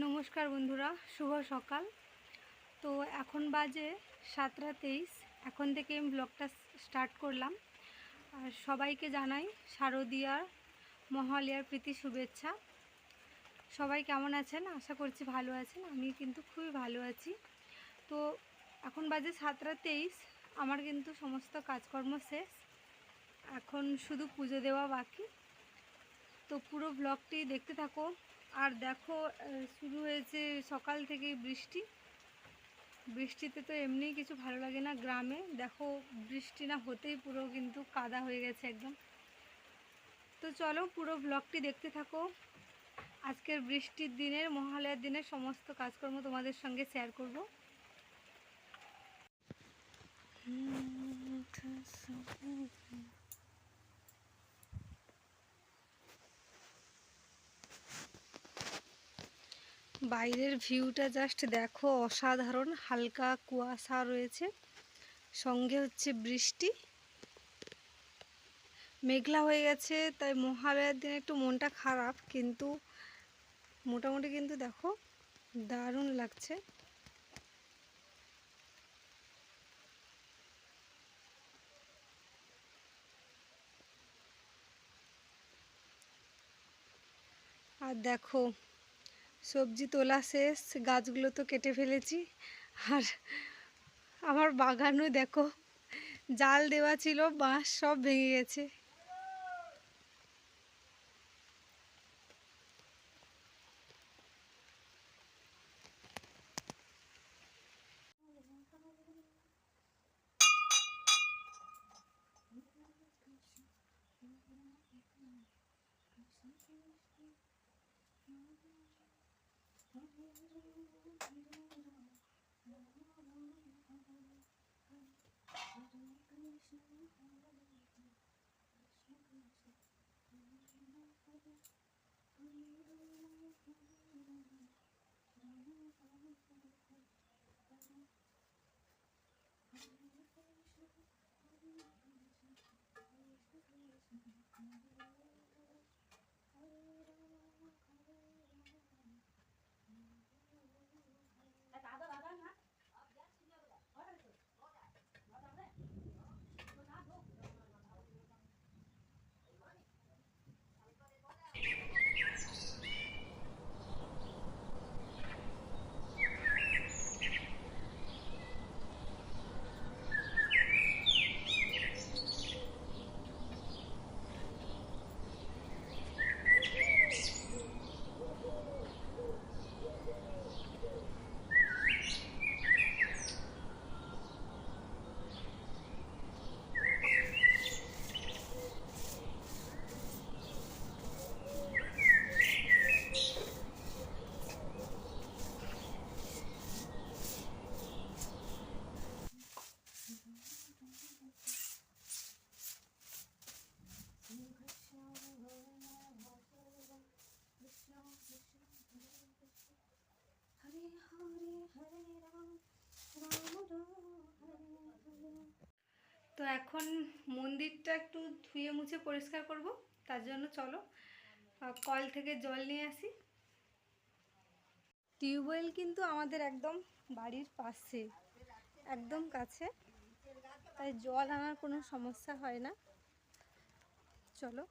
নমস্কার বন্ধুরা, শুভ সকাল। তো এখন বাজে 7:23। এখন থেকে আমি ব্লগটা স্টার্ট করলাম। আর সবাইকে জানাই শারদীয়ার মহালয়ার প্রীতি শুভেচ্ছা। সবাই কেমন আছেন? আশা করছি ভালো আছেন। আমি কিন্তু খুবই ভালো আছি। তো এখন বাজে 7:23। আমার কিন্তু সমস্ত কাজকর্ম শেষ, এখন শুধু পুজো দেওয়া বাকি। তো পুরো ব্লগটি দেখতে থাকো। আর দেখো, শুরু হয়েছে সকাল থেকেই বৃষ্টি। বৃষ্টিতে তো এমনিই কিছু ভালো লাগে না গ্রামে। দেখো, বৃষ্টি না হতেই পুরো কিন্তু কাদা হয়ে গেছে একদম। তো চলো পুরো ব্লগটি দেখতে থাকো। আজকের বৃষ্টির দিনের, মহালয়ার দিনের সমস্ত কাজকর্ম তোমাদের সঙ্গে শেয়ার করব। বাইরের ভিউটা জাস্ট দেখো, অসাধারণ। হালকা কুয়াশা রয়েছে, সঙ্গে হচ্ছে বৃষ্টি, মেঘলা হয়ে গেছে। তাই মহালয়ার দিনে একটু মনটা খারাপ, কিন্তু মোটামুটি কিন্তু দেখো দারুণ লাগছে। আর দেখো, সবজি তোলা শেষ, গাছগুলো তো কেটে ফেলেছি। আর আমার বাগানও দেখো, জাল দেওয়া ছিল, বাঁশ সব ভেঙে গেছে। তো এখন মন্দিরটা একটু ধুয়ে মুছে পরিষ্কার করব। তার জন্য চলো কল থেকে জল নিয়ে আসি। টিউবওয়েল কিন্তু আমাদের একদম বাড়ির পাশে, একদম কাছে, তাই জল আনার কোনো সমস্যা হয় না। চলো।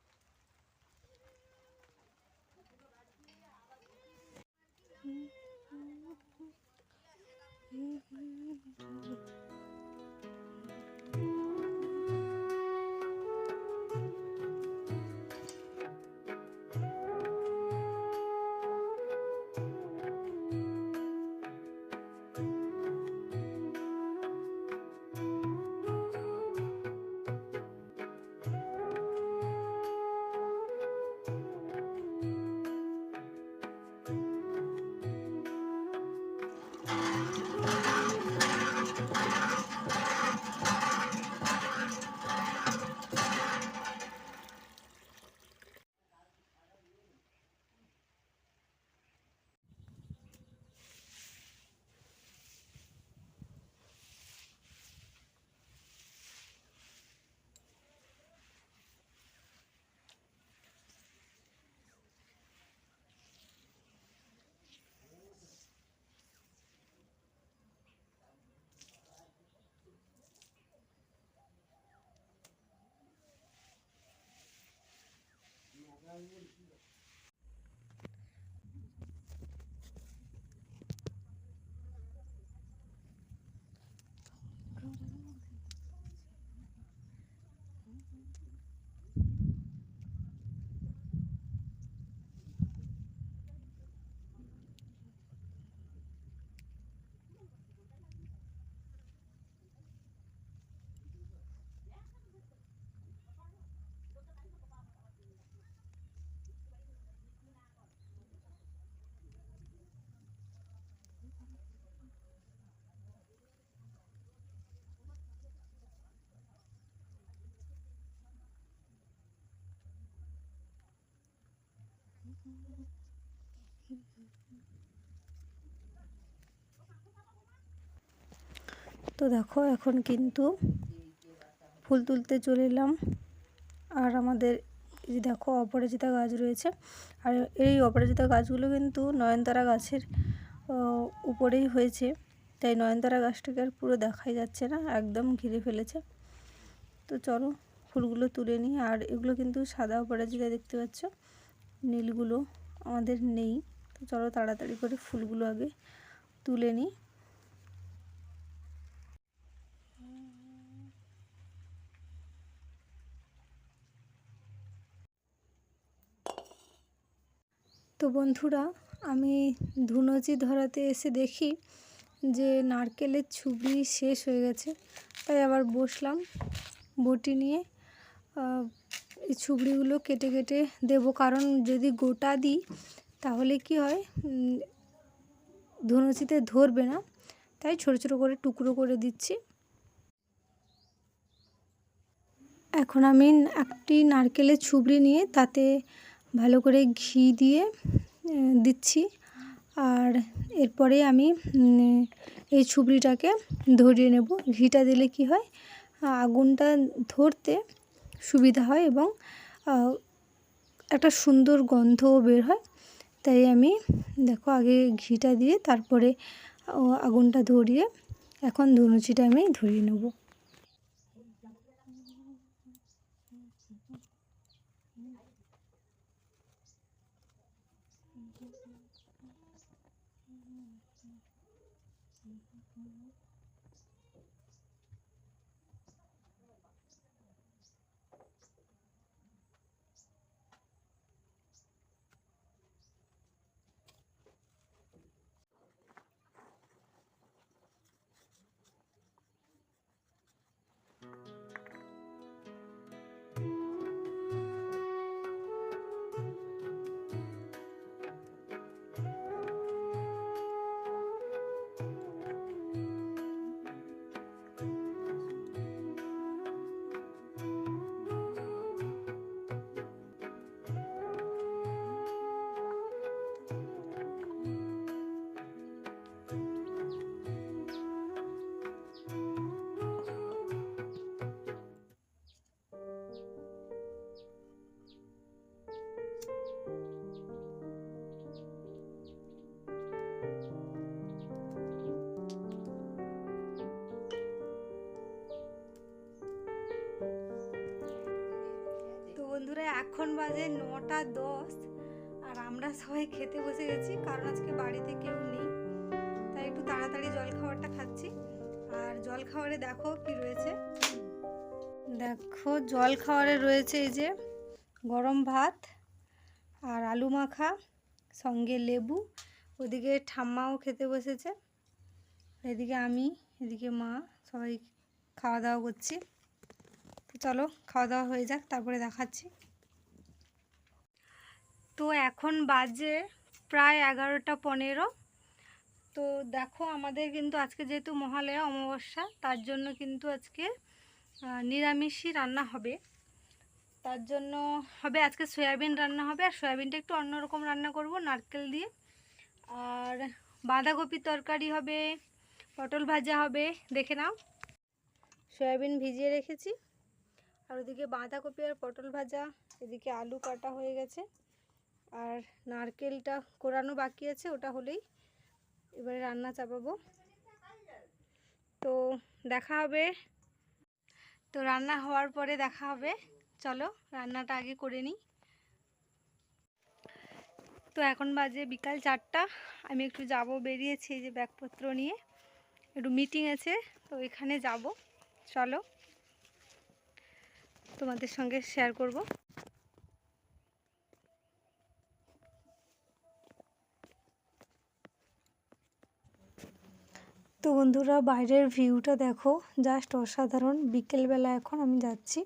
তো দেখো এখন কিন্তু ফুল তুলতে চলে এলাম। আর আমাদের এই যে দেখো অপরাজিতা গাছ রয়েছে, আর এই অপরাজিতা গাছগুলো কিন্তু নয়নতারা গাছের উপরেই হয়েছে, তাই নয়নতারা গাছটাকে আর পুরো দেখাই যাচ্ছে না, একদম ঘিরে ফেলেছে। তো চলো ফুলগুলো তুলে নিই। আর এগুলো কিন্তু সাদা অপরাজিতা দেখতে পাচ্ছ, নীলগুলো আমাদের নেই। তো চলো তাড়াতাড়ি করে ফুলগুলো আগে তুলে নিই। তো বন্ধুরা, আমি ধুনুচি ধরাতে এসে দেখি যে নারকেলের ছুবড়ি শেষ হয়ে গেছে, তাই আবার বসলাম বটি নিয়ে এই ছুবড়িগুলো কেটে কেটে দেবো। কারণ যদি গোটা দিই তাহলে কি হয়, ধুনুচিতে ধরবে না, তাই ছোট ছোট করে টুকরো করে দিচ্ছি। এখন আমি একটি নারকেলের ছুবড়ি নিয়ে তাতে ভালো করে ঘি দিয়ে দিচ্ছি। আর এরপরে আমি এই ছুবড়িটাকে ধরিয়ে নেব। ঘিটা দিলে কি হয়, আগুনটা ধরতে সুবিধা হয় এবং একটা সুন্দর গন্ধও বের হয়। তাই আমি দেখো আগে ঘিটা দিয়ে তারপরে আগুনটা ধরিয়ে এখন ধনুচিটা আমি ধরিয়ে নেব। বন্ধুরা এখন বাজে 9:10 আর আমরা সবাই খেতে বসে গেছি, কারণ আজকে বাড়িতে কেউ নেই, তাই একটু তাড়াতাড়ি জলখাবারটা খাচ্ছি। আর জলখাবারে দেখো কি রয়েছে, দেখো জলখাবারে রয়েছে এই যে গরম ভাত আর আলু মাখা, সঙ্গে লেবু। ওদিকে ঠাম্মাও খেতে বসেছে, এদিকে আমি, এদিকে মা, সবাই খাওয়া দাওয়া করছি। তো চলো খাওয়া দাওয়া হয়ে যাক, তারপরে দেখাচ্ছি। তো এখন বাজে প্রায় 11:15। তো দেখো আমাদের কিন্তু আজকে যেহেতু মহালয়া অমাবস্যা, তার জন্য কিন্তু আজকে নিরামিষই রান্না হবে। তার জন্য হবে আজকে সয়াবিন রান্না হবে, আর সয়াবিনটা একটু অন্যরকম রান্না করব নারকেল দিয়ে। আর বাঁধাকপির তরকারি হবে, পটল ভাজা হবে, দেখে নাও। সয়াবিন ভিজিয়ে রেখেছি, আর ওদিকে বাঁধাকপি আর পটল ভাজা, এদিকে আলু কাটা হয়ে গেছে, আর নারকেলটা কোরানো বাকি আছে, ওটা হলেই এবারে রান্না চাপাবো। তো দেখা হবে, তো রান্না হওয়ার পরে দেখা হবে। চলো রান্নাটা আগে করে নিই। তো এখন বাজে বিকাল 4টা। আমি একটু যাব, বেরিয়েছি এই যে ব্যাগপত্র নিয়ে, একটু মিটিং আছে, তো এখানে যাব। চলো তোমাদের সঙ্গে শেয়ার করব। তো বন্ধুরা, বাইরের ভিউটা দেখো, জাস্ট অসাধারণ। বিকেলবেলা এখন আমি যাচ্ছি।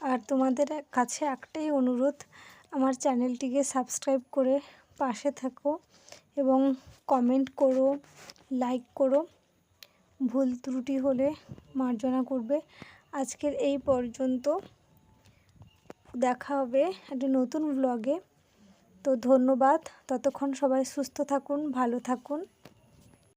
আর তোমাদের কাছে একটাই অনুরোধ, আমার চ্যানেলটিকে সাবস্ক্রাইব করে পাশে থাকো এবং কমেন্ট করো, লাইক করো। ভুল ত্রুটি হলে মার্জনা করবে। আজকের এই পর্যন্ত, দেখা হবে একটা নতুন ব্লগে। তো ধন্যবাদ। ততক্ষণ সবাই সুস্থ থাকুন, ভালো থাকুন।